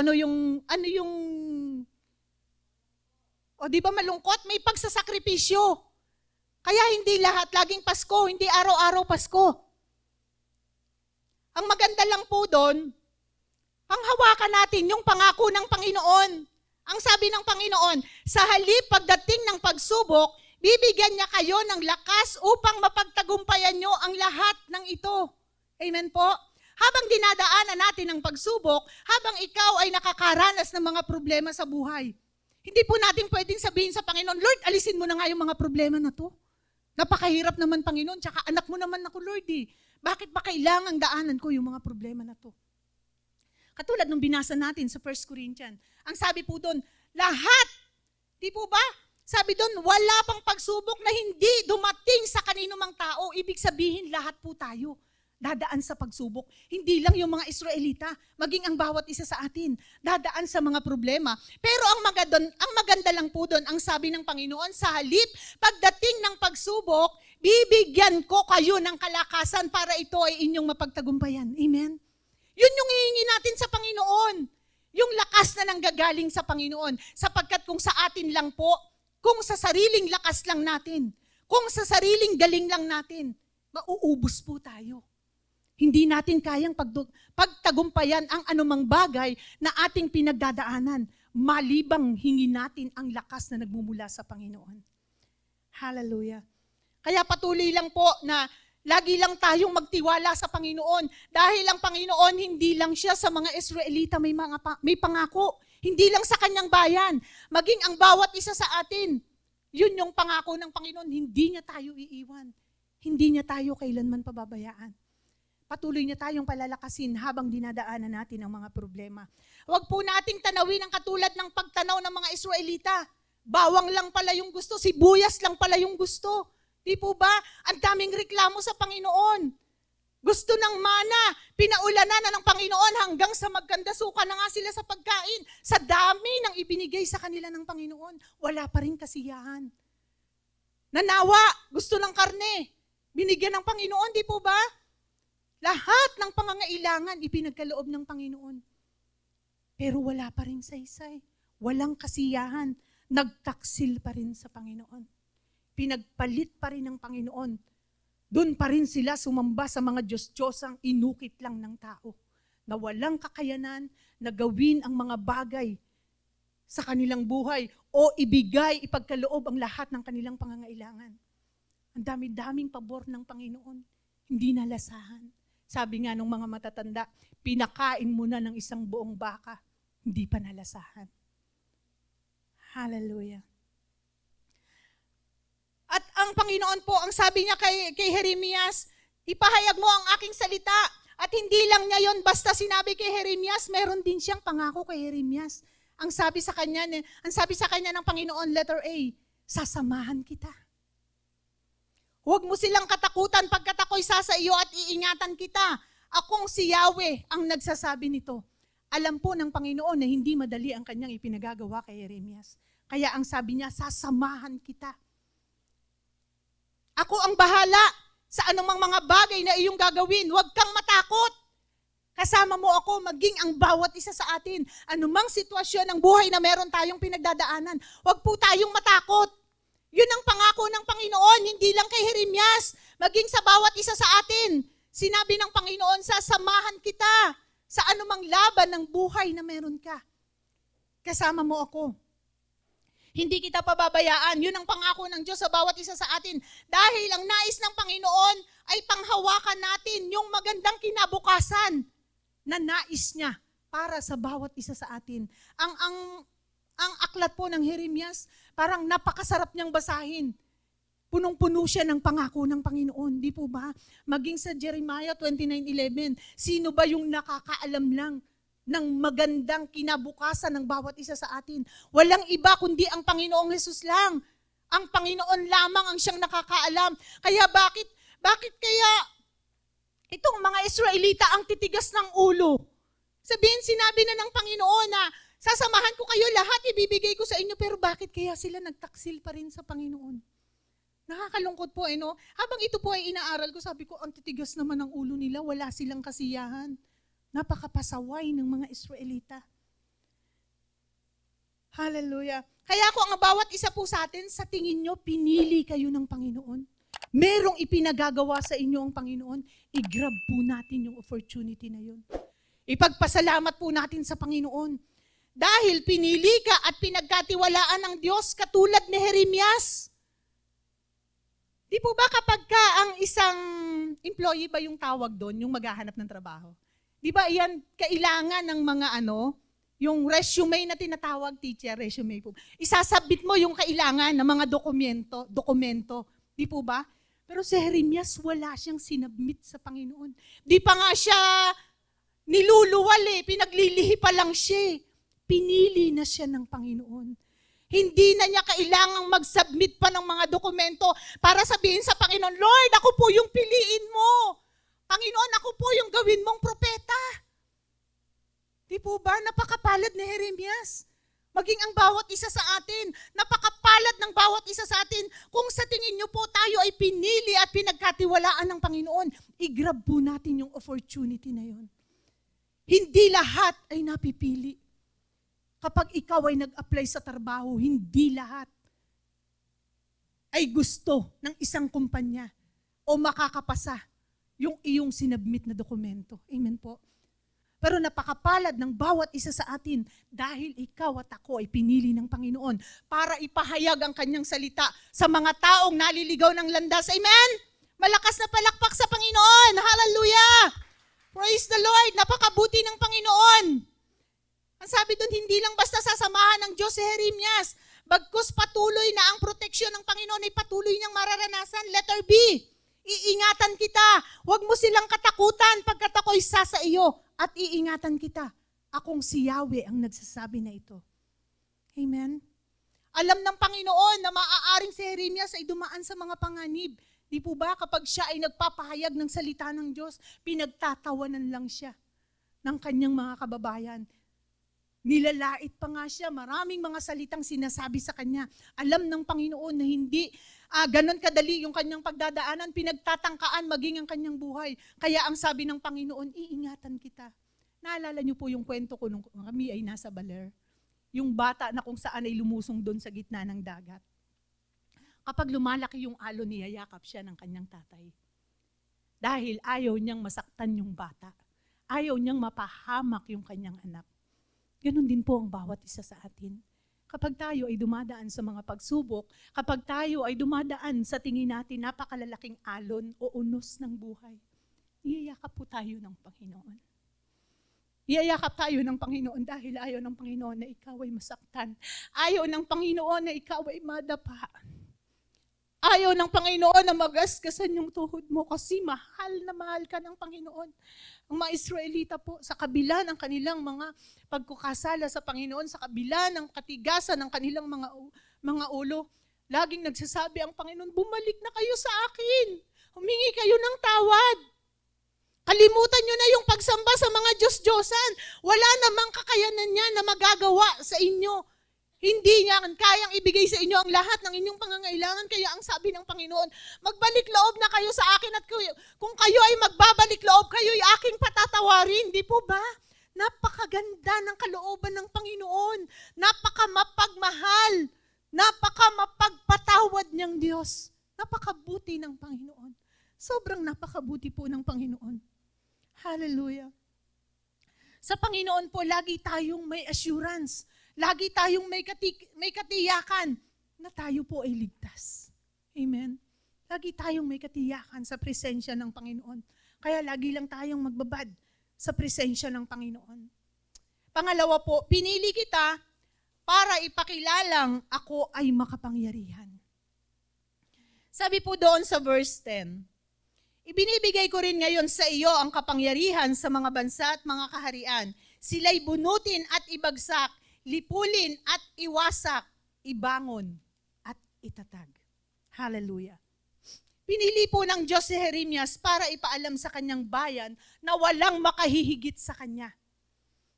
di ba malungkot? May pagsasakripisyo. Kaya hindi lahat laging Pasko, hindi araw-araw Pasko. Ang maganda lang po doon, ang hawakan natin yung pangako ng Panginoon. Ang sabi ng Panginoon, sa halip pagdating ng pagsubok, bibigyan niya kayo ng lakas upang mapagtagumpayan nyo ang lahat ng ito. Amen po? Habang dinadaanan natin ang pagsubok, habang ikaw ay nakakaranas ng mga problema sa buhay, hindi po natin pwedeng sabihin sa Panginoon, Lord, alisin mo na nga yung mga problema na to. Napakahirap naman, Panginoon, tsaka anak mo naman ako, Lord. Bakit ba kailangang daanan ko yung mga problema na to? Katulad nung binasa natin sa 1 Corinthians, ang sabi po doon, lahat, di po ba? Sabi doon, wala pang pagsubok na hindi dumating sa kanino mang tao. Ibig sabihin, lahat po tayo dadaan sa pagsubok. Hindi lang yung mga Israelita, maging ang bawat isa sa atin, dadaan sa mga problema. Pero ang maganda lang po doon, ang sabi ng Panginoon, sa halip, pagdating ng pagsubok, bibigyan ko kayo ng kalakasan para ito ay inyong mapagtagumpayan. Amen? Yun yung hihingi natin sa Panginoon. Yung lakas na nanggagaling sa Panginoon. Sapagkat kung sa atin lang po, kung sa sariling lakas lang natin, kung sa sariling galing lang natin, mauubos po tayo. Hindi natin kayang pagtagumpayan ang anumang bagay na ating pinagdadaanan, malibang hingi natin ang lakas na nagmumula sa Panginoon. Hallelujah. Kaya patuloy lang po na lagi lang tayong magtiwala sa Panginoon dahil ang Panginoon hindi lang siya sa mga Israelita may pangako. Hindi lang sa kanyang bayan, maging ang bawat isa sa atin. Yun yung pangako ng Panginoon, hindi niya tayo iiwan. Hindi niya tayo kailanman pababayaan. Patuloy niya tayong palalakasin habang dinadaanan natin ang mga problema. Huwag po nating tanawin ang katulad ng pagtanaw ng mga Israelita. Bawang lang pala yung gusto, sibuyas lang pala yung gusto. Di po ba? Ang daming reklamo sa Panginoon. Gusto ng mana, pinaulanan na ng Panginoon hanggang sa magkandasukan na nga sila sa pagkain. Sa dami ng ibinigay sa kanila ng Panginoon, wala pa rin kasiyahan. Nanawa, gusto ng karne, binigyan ng Panginoon, di po ba? Lahat ng pangangailangan ipinagkaloob ng Panginoon. Pero wala pa rin saysay. Walang kasiyahan. Nagtaksil pa rin sa Panginoon. Pinagpalit pa rin ng Panginoon. Doon pa rin sila sumamba sa mga Diyos-Diyosang inukit lang ng tao. Na walang kakayanan na gawin ang mga bagay sa kanilang buhay o ibigay, ipagkaloob ang lahat ng kanilang pangangailangan. Ang dami-daming pabor ng Panginoon. Hindi nalasahan. Sabi nga ng mga matatanda, pinakain mo na ng isang buong baka, hindi pa nalasahan. Hallelujah. At ang Panginoon po, ang sabi niya kay Jeremias, ipahayag mo ang aking salita. At hindi lang niya yon basta sinabi kay Jeremias, meron din siyang pangako kay Jeremias. Ang sabi sa kanya ng Panginoon, letter A, sasamahan kita. Huwag mo silang katakutan pagkat ako'y sasa iyo at iingatan kita. Akong si Yahweh ang nagsasabi nito. Alam po ng Panginoon na hindi madali ang kanyang ipinagagawa kay Jeremias. Kaya ang sabi niya, sasamahan kita. Ako ang bahala sa anumang mga bagay na iyong gagawin. Huwag kang matakot. Kasama mo ako, maging ang bawat isa sa atin. Anumang sitwasyon ng buhay na meron tayong pinagdadaanan, huwag po tayong matakot. Yun ang pangako ng Panginoon, hindi lang kay Jeremias, maging sa bawat isa sa atin. Sinabi ng Panginoon, sasamahan kita sa anumang laban ng buhay na meron ka. Kasama mo ako. Hindi kita pababayaan. Yun ang pangako ng Diyos sa bawat isa sa atin. Dahil ang nais ng Panginoon ay panghawakan natin yung magandang kinabukasan na nais niya para sa bawat isa sa atin. Ang aklat po ng Jeremias, parang napakasarap niyang basahin. Punong-puno siya ng pangako ng Panginoon, di po ba? Maging sa Jeremiah 29:11, sino ba yung nakakaalam lang ng magandang kinabukasan ng bawat isa sa atin? Walang iba kundi ang Panginoong Hesus lang. Ang Panginoon lamang ang siyang nakakaalam. Kaya bakit kaya itong mga Israelita ang titigas ng ulo? Sabihin, sinabi na ng Panginoon na sasamahan ko kayo lahat, ibibigay ko sa inyo, pero bakit kaya sila nagtaksil pa rin sa Panginoon? Nakakalungkot po, no? Habang ito po ay inaaral ko, sabi ko, ang titigas naman ng ulo nila, wala silang kasiyahan. Napakapasaway ng mga Israelita. Hallelujah. Kaya kung ang bawat isa po sa atin, sa tingin nyo, pinili kayo ng Panginoon. Merong ipinagagawa sa inyo ang Panginoon, i-grab po natin yung opportunity na yun. Ipagpasalamat po natin sa Panginoon. Dahil pinili ka at pinagkatiwalaan ng Diyos katulad ni Jeremias. Di po ba kapag ka ang isang employee ba yung tawag doon, yung maghahanap ng trabaho? Di ba iyan kailangan ng mga yung resume na tinatawag, teacher, resume po. Isasabit mo yung kailangan ng mga dokumento. Di po ba? Pero si Jeremias, wala siyang sinabmit sa Panginoon. Di pa nga siya niluluwal pinaglilihi pa lang siya. Pinili na siya ng Panginoon. Hindi na niya kailangang mag-submit pa ng mga dokumento para sabihin sa Panginoon, Lord, ako po yung piliin mo Panginoon, ako po yung gawin mong propeta. Di po ba? Napakapalad ni Jeremias. Maging ang bawat isa sa atin, napakapalad ng bawat isa sa atin. Kung sa tingin niyo po tayo ay pinili at pinagkatiwalaan ng Panginoon, i-grab po natin yung opportunity na yon. Hindi lahat ay napipili. Kapag ikaw ay nag-apply sa trabaho, hindi lahat ay gusto ng isang kumpanya o makakapasa yung iyong sinabmit na dokumento. Amen po. Pero napakapalad ng bawat isa sa atin dahil ikaw at ako ay pinili ng Panginoon para ipahayag ang kanyang salita sa mga taong naliligaw ng landas. Amen? Malakas na palakpak sa Panginoon. Hallelujah! Praise the Lord! Napakabuti ng Panginoon. Ang sabi doon, hindi lang basta sasamahan ng Diyos si Jeremias. Bagkus patuloy na ang proteksyon ng Panginoon ay patuloy niyang mararanasan. Letter B, iingatan kita. Huwag mo silang katakutan pagkat ako'y sa iyo at iingatan kita. Akong si Yahweh ang nagsasabi na ito. Amen? Alam ng Panginoon na maaaring si Jeremias ay dumaan sa mga panganib. Di po ba kapag siya ay nagpapahayag ng salita ng Diyos, pinagtatawanan lang siya ng kanyang mga kababayan. Nilalait pa nga siya, maraming mga salitang sinasabi sa kanya. Alam ng Panginoon na hindi ganon kadali yung kanyang pagdadaanan, pinagtatangkaan maging ang kanyang buhay. Kaya ang sabi ng Panginoon, iingatan kita. Naalala niyo po yung kwento ko nung kami ay nasa Baler. Yung bata na kung saan ay lumusong doon sa gitna ng dagat. Kapag lumalaki yung alon, niyayakap siya ng kanyang tatay. Dahil ayaw niyang masaktan yung bata. Ayaw niyang mapahamak yung kanyang anak. Ganon din po ang bawat isa sa atin. Kapag tayo ay dumadaan sa mga pagsubok, kapag tayo ay dumadaan sa tingin natin napakalalaking alon o unos ng buhay, iyayakap po tayo ng Panginoon. Iyayakap tayo ng Panginoon dahil ayaw ng Panginoon na ikaw ay masaktan. Ayaw ng Panginoon na ikaw ay madapa. Ayaw ng Panginoon na magasgasan yung tuhod mo kasi mahal na mahal ka ng Panginoon. Ang mga Israelita po, sa kabila ng kanilang mga pagkukasala sa Panginoon, sa kabila ng katigasan ng kanilang mga ulo, laging nagsasabi ang Panginoon, bumalik na kayo sa akin. Humingi kayo ng tawad. Kalimutan nyo na yung pagsamba sa mga Diyos-Diyosan. Wala namang kakayanan niya na magagawa sa inyo. Hindi niya kayang ibigay sa inyo ang lahat ng inyong pangangailangan. Kaya ang sabi ng Panginoon, magbalik loob na kayo sa akin at kung kayo ay magbabalik loob, kayo ay aking patatawarin. Di po ba? Napakaganda ng kalooban ng Panginoon. Napakamapagmahal. Napakamapagpatawad niyang Diyos. Napakabuti ng Panginoon. Sobrang napakabuti po ng Panginoon. Hallelujah. Sa Panginoon po, lagi tayong may assurance. Lagi tayong may katiyakan na tayo po ay ligtas. Amen? Lagi tayong may katiyakan sa presensya ng Panginoon. Kaya lagi lang tayong magbabad sa presensya ng Panginoon. Pangalawa po, pinili kita para ipakilalang ako ay makapangyarihan. Sabi po doon sa verse 10, ibinibigay ko rin ngayon sa iyo ang kapangyarihan sa mga bansa at mga kaharian. Sila'y bunutin at ibagsak, lipulin at iwasak, ibangon at itatag. Hallelujah. Pinili po ng Diyos si Jeremias para ipaalam sa kanyang bayan na walang makahihigit sa kanya.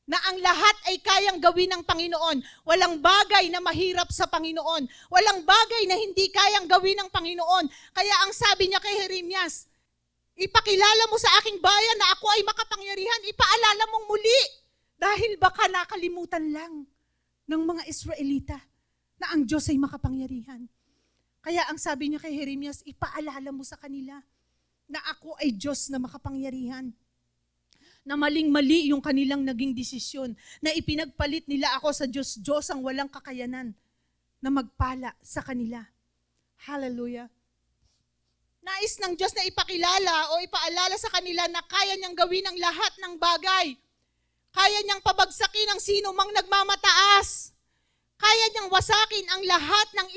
Na ang lahat ay kayang gawin ng Panginoon. Walang bagay na mahirap sa Panginoon. Walang bagay na hindi kayang gawin ng Panginoon. Kaya ang sabi niya kay Jeremias, ipakilala mo sa aking bayan na ako ay makapangyarihan. Ipaalala mong muli. Dahil baka nakalimutan lang ng mga Israelita na ang Diyos ay makapangyarihan. Kaya ang sabi niya kay Jeremias, ipaalala mo sa kanila na ako ay Diyos na makapangyarihan. Na maling-mali yung kanilang naging desisyon, na ipinagpalit nila ako sa Diyos ang walang kakayanan na magpala sa kanila. Hallelujah. Nais ng Diyos na ipakilala o ipaalala sa kanila na kaya niyang gawin ang lahat ng bagay. Kaya niyang pabagsakin ang sino mang nagmamataas. Kaya niyang wasakin ang lahat ng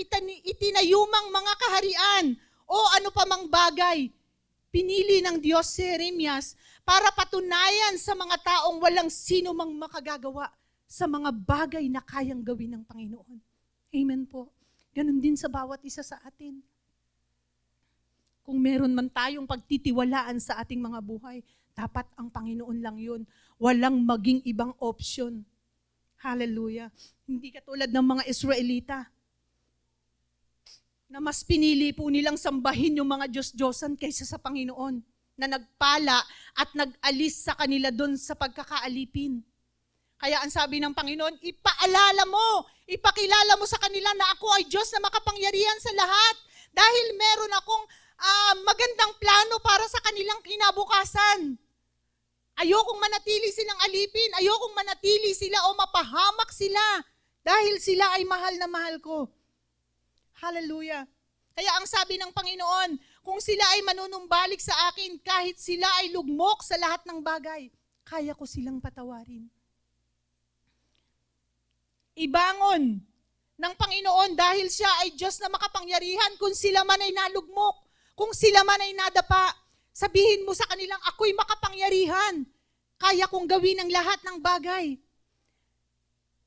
itinayumang mga kaharian o ano pa mang bagay. Pinili ng Diyos si Jeremias para patunayan sa mga taong walang sino mang makagagawa sa mga bagay na kayang gawin ng Panginoon. Amen po. Ganon din sa bawat isa sa atin. Kung meron man tayong pagtitiwalaan sa ating mga buhay, dapat ang Panginoon lang yun. Walang maging ibang option. Hallelujah. Hindi katulad ng mga Israelita na mas pinili po nilang sambahin yung mga Diyos-Diyosan kaysa sa Panginoon na nagpala at nag-alis sa kanila doon sa pagkakaalipin. Kaya ang sabi ng Panginoon, ipakilala mo sa kanila na ako ay Diyos na makapangyarihan sa lahat dahil meron akong magandang plano para sa kanilang kinabukasan. Ayokong manatili silang alipin, ayokong manatili sila o mapahamak sila dahil sila ay mahal na mahal ko. Hallelujah. Kaya ang sabi ng Panginoon, kung sila ay manunumbalik sa akin, kahit sila ay lugmok sa lahat ng bagay, kaya ko silang patawarin. Ibangon ng Panginoon dahil siya ay Diyos na makapangyarihan kung sila man ay nalugmok, kung sila man ay nadapa. Sabihin mo sa kanilang, ako'y makapangyarihan. Kaya kong gawin ang lahat ng bagay.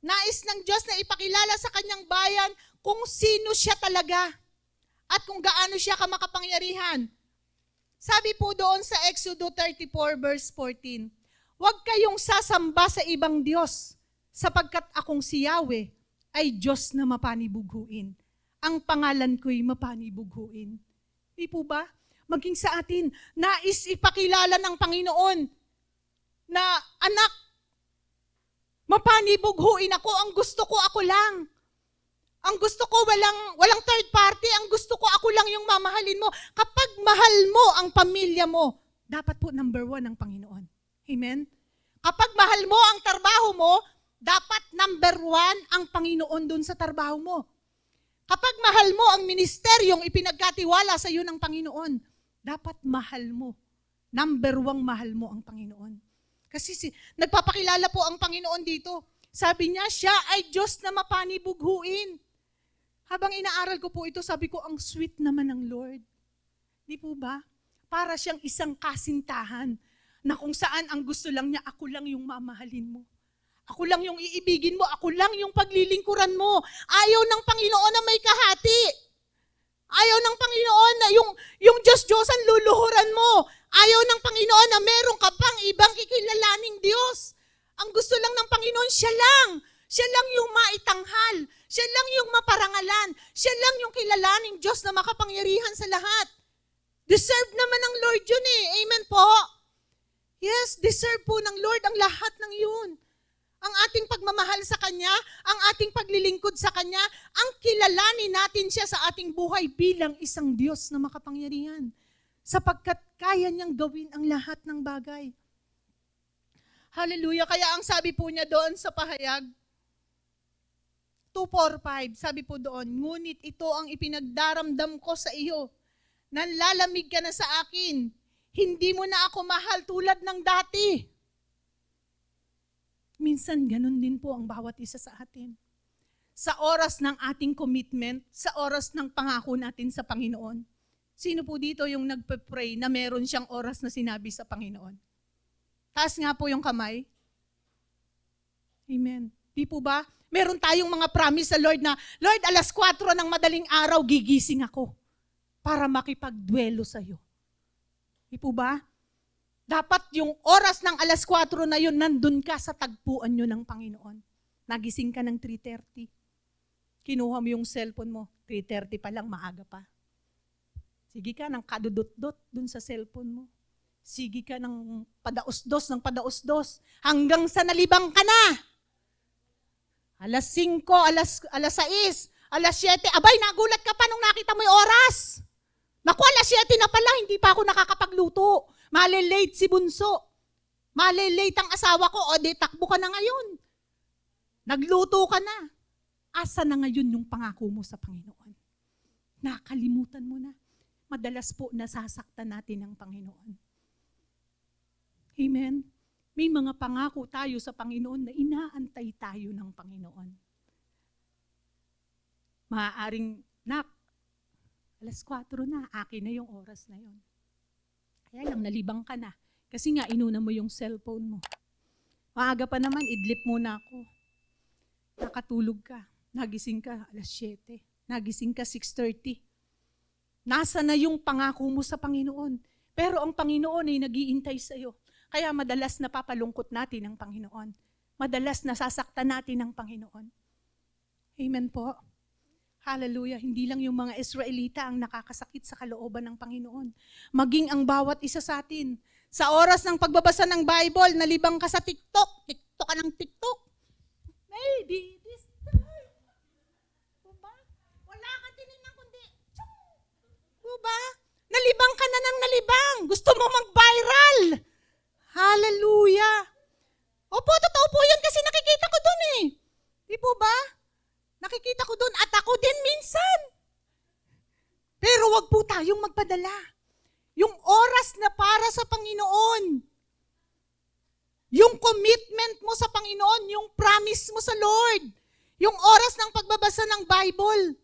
Nais ng Diyos na ipakilala sa kanyang bayan kung sino siya talaga at kung gaano siya kamakapangyarihan. Sabi po doon sa Exodus 34 verse 14, huwag kayong sasamba sa ibang Diyos, sapagkat akong si Yahweh ay Diyos na mapanibughuin. Ang pangalan ko'y mapanibughuin. Di po ba? Maging sa atin, nais ipakilala ng Panginoon na anak, mapanibughuin ako, ang gusto ko ako lang. Ang gusto ko walang third party, ang gusto ko ako lang yung mamahalin mo. Kapag mahal mo ang pamilya mo, dapat po number 1 ang Panginoon. Amen? Kapag mahal mo ang trabaho mo, dapat number 1 ang Panginoon dun sa trabaho mo. Kapag mahal mo ang ministeryong ipinagkatiwala sa iyo ng Panginoon, dapat mahal mo. Number 1 mahal mo ang Panginoon. Kasi nagpapakilala po ang Panginoon dito. Sabi niya, siya ay Diyos na mapanibughuin. Habang inaaral ko po ito, sabi ko, ang sweet naman ng Lord. Di po ba? Para siyang isang kasintahan na kung saan ang gusto lang niya, ako lang yung mamahalin mo. Ako lang yung iibigin mo, ako lang yung paglilingkuran mo. Ayaw ng Panginoon na may kahati. Ayaw ng Panginoon na yung Diyos-Diyosan luluhuran mo. Ayaw ng Panginoon na meron ka pang ibang kikilalaning Diyos. Ang gusto lang ng Panginoon, siya lang. Siya lang yung maitanghal. Siya lang yung maparangalan. Siya lang yung kilalaning Diyos na makapangyarihan sa lahat. Deserve naman ng Lord yun eh. Amen po? Yes, deserve po ng Lord ang lahat ng yun. Ang ating pagmamahal sa Kanya, ang ating paglilingkod sa Kanya, ang kilalanin natin siya sa ating buhay bilang isang Diyos na makapangyarihan. Sapagkat kaya niyang gawin ang lahat ng bagay. Hallelujah. Kaya ang sabi po niya doon sa pahayag, 2:4-5, sabi po doon, ngunit ito ang ipinagdaramdam ko sa iyo. Nanlalamig ka na sa akin. Hindi mo na ako mahal tulad ng dati. Minsan ganun din po ang bawat isa sa atin. Sa oras ng ating commitment, sa oras ng pangako natin sa Panginoon. Sino po dito yung nagpe-pray na meron siyang oras na sinabi sa Panginoon? Taas nga po yung kamay. Amen. Di po ba? Meron tayong mga promise sa Lord na, Lord, 4:00 ng madaling araw, gigising ako para makipagduelo sa iyo. Di po ba? Dapat yung oras ng 4:00 na yun, nandun ka sa tagpuan nyo ng Panginoon. Nagising ka ng 3:30. Kinuha mo yung cellphone mo, 3:30 pa lang, maaga pa. Sige ka ng kadudot-dot dun sa cellphone mo. Sige ka ng padaos-dos, hanggang sa nalibang ka na. 5:00, 6:00, 7:00, abay, nagulat ka pa nung nakita mo yung oras. Naku, 7:00 na pala, hindi pa ako nakakapagluto. Malilate si bunso. Malilate ang asawa ko, o di takbo ka na ngayon. Nagluto ka na. Asa na ngayon yung pangako mo sa Panginoon? Nakalimutan mo na. Madalas po nasasaktan natin ang Panginoon. Amen? May mga pangako tayo sa Panginoon na inaantay tayo ng Panginoon. Maaaring, 4:00 na, akin na yung oras na yun. Kaya lang, nalibang ka na. Kasi nga, inuna mo yung cellphone mo. Maaga pa naman, idlip muna ako. Nakatulog ka. Nagising ka, 7:00. Nagising ka, 6:30. Nasa na yung pangako mo sa Panginoon. Pero ang Panginoon ay nag-iintay sa iyo. Kaya madalas napapalungkot natin ang Panginoon. Madalas nasasaktan natin ang Panginoon. Amen po. Hallelujah. Hindi lang yung mga Israelita ang nakakasakit sa kalooban ng Panginoon. Maging ang bawat isa sa atin. Sa oras ng pagbabasa ng Bible, nalibang ka sa TikTok. TikTok ka ng TikTok. Maybe this time. Diba? Wala ka tinignan kundi. Diba? Nalibang ka na ng nalibang. Gusto mo mag-viral. Hallelujah. Opo, totoo po yun kasi nakikita ko dun eh. Di po ba? Nakikita ko dun at ako din minsan. Pero wag po tayong magpadala. Yung oras na para sa Panginoon, yung commitment mo sa Panginoon, yung promise mo sa Lord, yung oras ng pagbabasa ng Bible,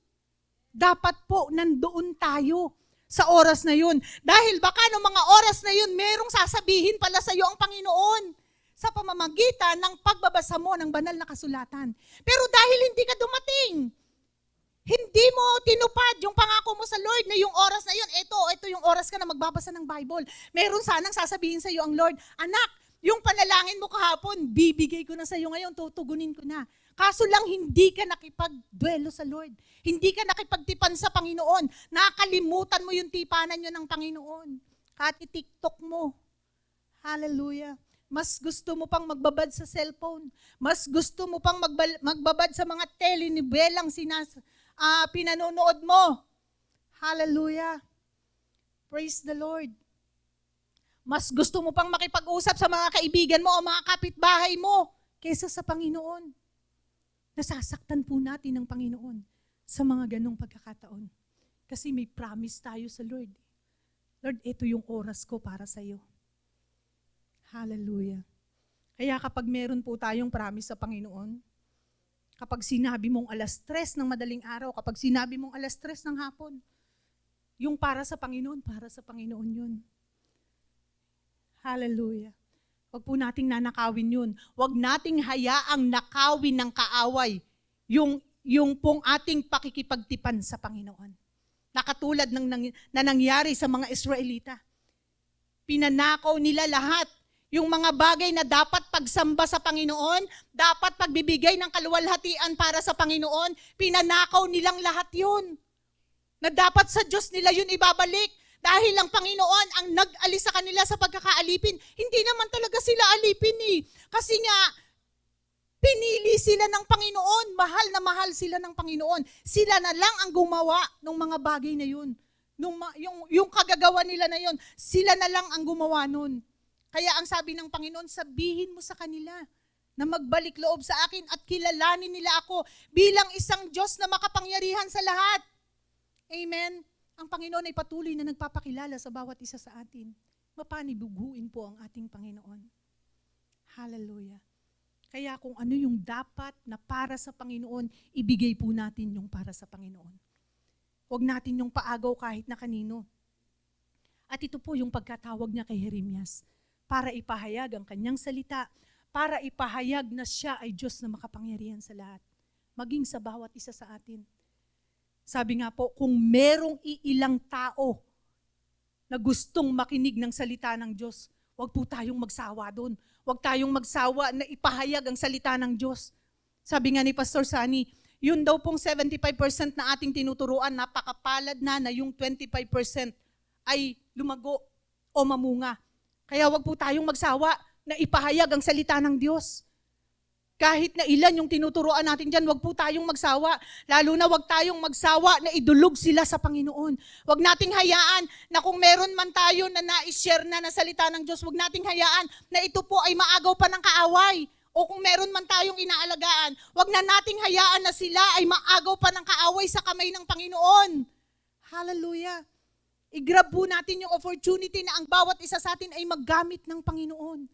dapat po nandoon tayo sa oras na yun. Dahil baka no mga oras na yun, merong sasabihin pala sa iyo ang Panginoon sa pamamagitan ng pagbabasa mo ng banal na kasulatan. Pero dahil hindi ka dumating, hindi mo tinupad yung pangako mo sa Lord na yung oras na yun, ito yung oras ka na magbabasa ng Bible. Meron sanang sasabihin sa iyo ang Lord, anak, yung panalangin mo kahapon, bibigay ko na sa iyo ngayon, tutugunin ko na. Kaso lang hindi ka nakipagduelo sa Lord. Hindi ka nakipagtipan sa Panginoon. Nakalimutan mo yung tipanan nyo ng Panginoon. Kahit i-TikTok mo. Hallelujah. Mas gusto mo pang magbabad sa cellphone. Mas gusto mo pang magbabad sa mga telenovelang pinanonood mo. Hallelujah. Praise the Lord. Mas gusto mo pang makipag-usap sa mga kaibigan mo o mga kapitbahay mo kaysa sa Panginoon. Nasasaktan po natin ng Panginoon sa mga ganong pagkakataon. Kasi may promise tayo sa Lord. Lord, ito yung oras ko para sa iyo. Hallelujah. Kaya kapag meron po tayong promise sa Panginoon, kapag sinabi mong 3:00 ng madaling araw, kapag sinabi mong 3:00 ng hapon, yung para sa Panginoon yun. Hallelujah. Huwag po nating nanakawin yun. Huwag nating hayaang nakawin ng kaaway yung pong ating pakikipagtipan sa Panginoon. Nakatulad na nangyari sa mga Israelita. Pinanakaw nila lahat. Yung mga bagay na dapat pagsamba sa Panginoon, dapat pagbibigay ng kaluwalhatian para sa Panginoon, pinanakaw nilang lahat yun. Na dapat sa Diyos nila yun ibabalik. Dahil ang Panginoon ang nag-alis sa kanila sa pagkakaalipin. Hindi naman talaga sila alipin eh. Kasi nga, pinili sila ng Panginoon. Mahal na mahal sila ng Panginoon. Sila na lang ang gumawa ng mga bagay na yun. Yung kagagawa nila na yun, sila na lang ang gumawa nun. Kaya ang sabi ng Panginoon, sabihin mo sa kanila na magbalik loob sa akin at kilalanin nila ako bilang isang Diyos na makapangyarihan sa lahat. Amen. Ang Panginoon ay patuloy na nagpapakilala sa bawat isa sa atin. Mapanibuguin po ang ating Panginoon. Hallelujah. Kaya kung ano yung dapat na para sa Panginoon, ibigay po natin yung para sa Panginoon. Huwag natin yung paagaw kahit na kanino. At ito po yung pagkatawag niya kay Jeremias para ipahayag ang kanyang salita, para ipahayag na siya ay Diyos na makapangyarihan sa lahat, maging sa bawat isa sa atin. Sabi nga po, kung merong iilang tao na gustong makinig ng salita ng Diyos, huwag po tayong magsawa doon. Huwag tayong magsawa na ipahayag ang salita ng Diyos. Sabi nga ni Pastor Sunny, yun daw pong 75% na ating tinuturuan, napakapalad na yung 25% ay lumago o mamunga. Kaya huwag po tayong magsawa na ipahayag ang salita ng Diyos. Kahit na ilan yung tinuturuan natin dyan, huwag po tayong magsawa. Lalo na huwag tayong magsawa na idulog sila sa Panginoon. Huwag nating hayaan na kung meron man tayo na na-share na salita ng Diyos, huwag nating hayaan na ito po ay maagaw pa ng kaaway. O kung meron man tayong inaalagaan, huwag na nating hayaan na sila ay maagaw pa ng kaaway sa kamay ng Panginoon. Hallelujah. I-grab po natin yung opportunity na ang bawat isa sa atin ay maggamit ng Panginoon.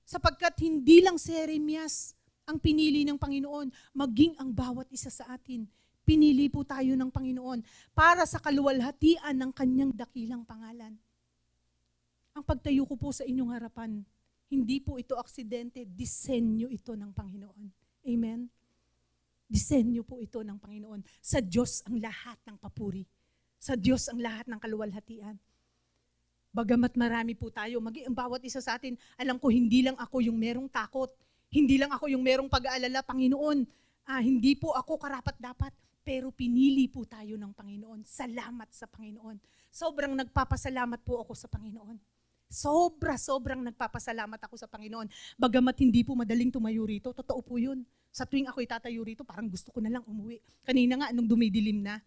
Sapagkat hindi lang si Jeremias ang pinili ng Panginoon, maging ang bawat isa sa atin. Pinili po tayo ng Panginoon para sa kaluwalhatian ng kanyang dakilang pangalan. Ang pagtayo ko po sa inyong harapan, hindi po ito aksidente, disenyo ito ng Panginoon. Amen? Disenyo po ito ng Panginoon. Sa Diyos ang lahat ng papuri. Sa Diyos ang lahat ng kaluwalhatian. Bagamat marami po tayo, ang bawat isa sa atin, alam ko hindi lang ako yung merong takot. Hindi lang ako yung merong pag-aalala, Panginoon. Hindi po ako karapat-dapat. Pero pinili po tayo ng Panginoon. Salamat sa Panginoon. Sobrang nagpapasalamat po ako sa Panginoon. Sobrang nagpapasalamat ako sa Panginoon. Bagamat hindi po madaling tumayo rito, totoo po yun. Sa tuwing ako'y tatayo rito, parang gusto ko na lang umuwi. Kanina nga, nung dumidilim na,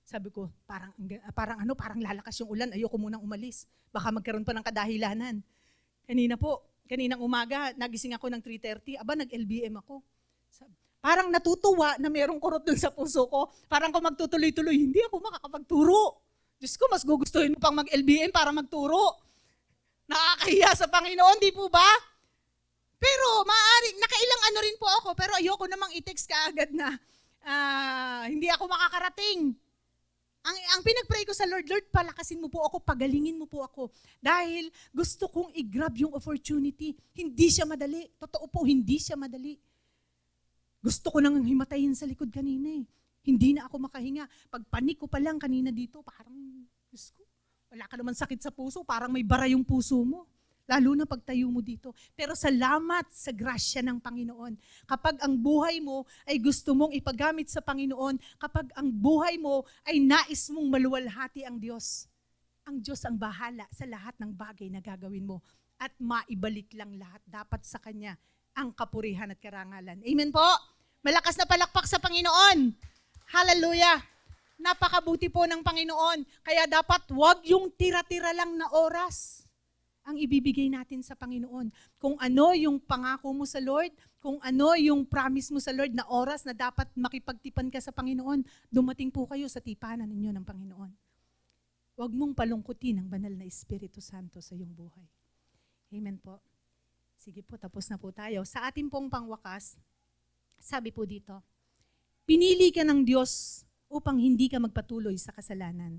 sabi ko, parang lalakas yung ulan, ayoko munang umalis. Baka magkaroon pa ng kadahilanan. Kaninang umaga, nagising ako ng 3:30, nag-LBM ako. Parang natutuwa na mayroong kurot dun sa puso ko. Parang kung magtutuloy-tuloy, hindi ako makakapagturo. Diyos ko, mas gugustuhin mo pang mag-LBM para magturo. Nakakahiya sa Panginoon, di po ba? Pero nakailang ano rin po ako, pero ayoko namang i-text kaagad na hindi ako makakarating. Ang pinag-pray ko sa Lord, palakasin mo po ako, pagalingin mo po ako. Dahil gusto kong i-grab yung opportunity. Hindi siya madali. Totoo po, hindi siya madali. Gusto ko nang himatayin sa likod kanina eh. Hindi na ako makahinga. Pagpanik ko pa lang kanina dito, parang, Diyos ko, wala ka naman sakit sa puso, parang may bara yung puso mo. Lalo na pagtayo mo dito. Pero salamat sa grasya ng Panginoon. Kapag ang buhay mo ay gusto mong ipagamit sa Panginoon, kapag ang buhay mo ay nais mong maluwalhati ang Diyos ang bahala sa lahat ng bagay na gagawin mo at maibalik lang lahat dapat sa Kanya ang kapurihan at karangalan. Amen po? Malakas na palakpak sa Panginoon. Hallelujah! Napakabuti po ng Panginoon. Kaya dapat wag yung tira-tira lang na oras ang ibibigay natin sa Panginoon. Kung ano yung pangako mo sa Lord, kung ano yung promise mo sa Lord na oras na dapat makipagtipan ka sa Panginoon, dumating po kayo sa tipanan ninyo ng Panginoon. Huwag mong palungkutin ang banal na Espiritu Santo sa iyong buhay. Amen po. Sige po, tapos na po tayo. Sa ating pong pangwakas, sabi po dito, pinili ka ng Diyos upang hindi ka magpatuloy sa kasalanan.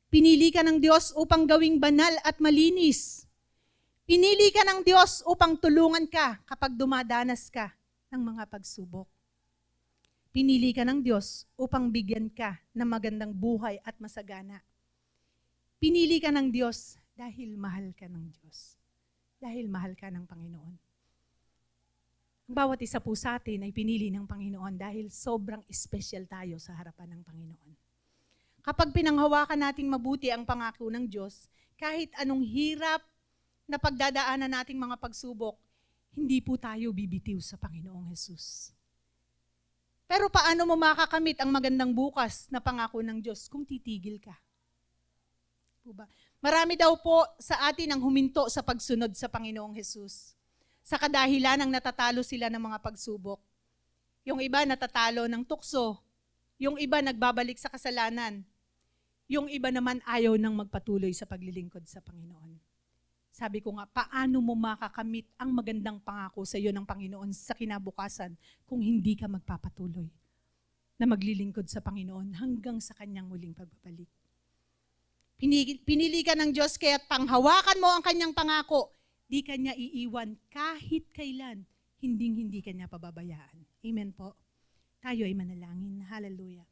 Pinili ka ng Diyos upang gawing banal at malinis. Pinili ka ng Diyos upang tulungan ka kapag dumadanas ka ng mga pagsubok. Pinili ka ng Diyos upang bigyan ka ng magandang buhay at masagana. Pinili ka ng Diyos dahil mahal ka ng Diyos. Dahil mahal ka ng Panginoon. Ang bawat isa po sa atin ay pinili ng Panginoon dahil sobrang special tayo sa harapan ng Panginoon. Kapag pinanghawakan nating mabuti ang pangako ng Diyos, kahit anong hirap na pagdadaanan nating mga pagsubok, hindi po tayo bibitiw sa Panginoong Jesus. Pero paano mo makakamit ang magandang bukas na pangako ng Diyos kung titigil ka? Marami daw po sa atin ang huminto sa pagsunod sa Panginoong Jesus. Sa kadahilan ng natatalo sila ng mga pagsubok. Yung iba natatalo ng tukso. Yung iba nagbabalik sa kasalanan. Yung iba naman ayaw nang magpatuloy sa paglilingkod sa Panginoon. Sabi ko nga, paano mo makakamit ang magandang pangako sa iyo ng Panginoon sa kinabukasan kung hindi ka magpapatuloy na maglilingkod sa Panginoon hanggang sa Kanyang muling pagbabalik? Pinili ka ng Diyos kaya't panghawakan mo ang Kanyang pangako, di Kanya iiwan kahit kailan, hindi Kanya pababayaan. Amen po. Tayo ay manalangin. Hallelujah.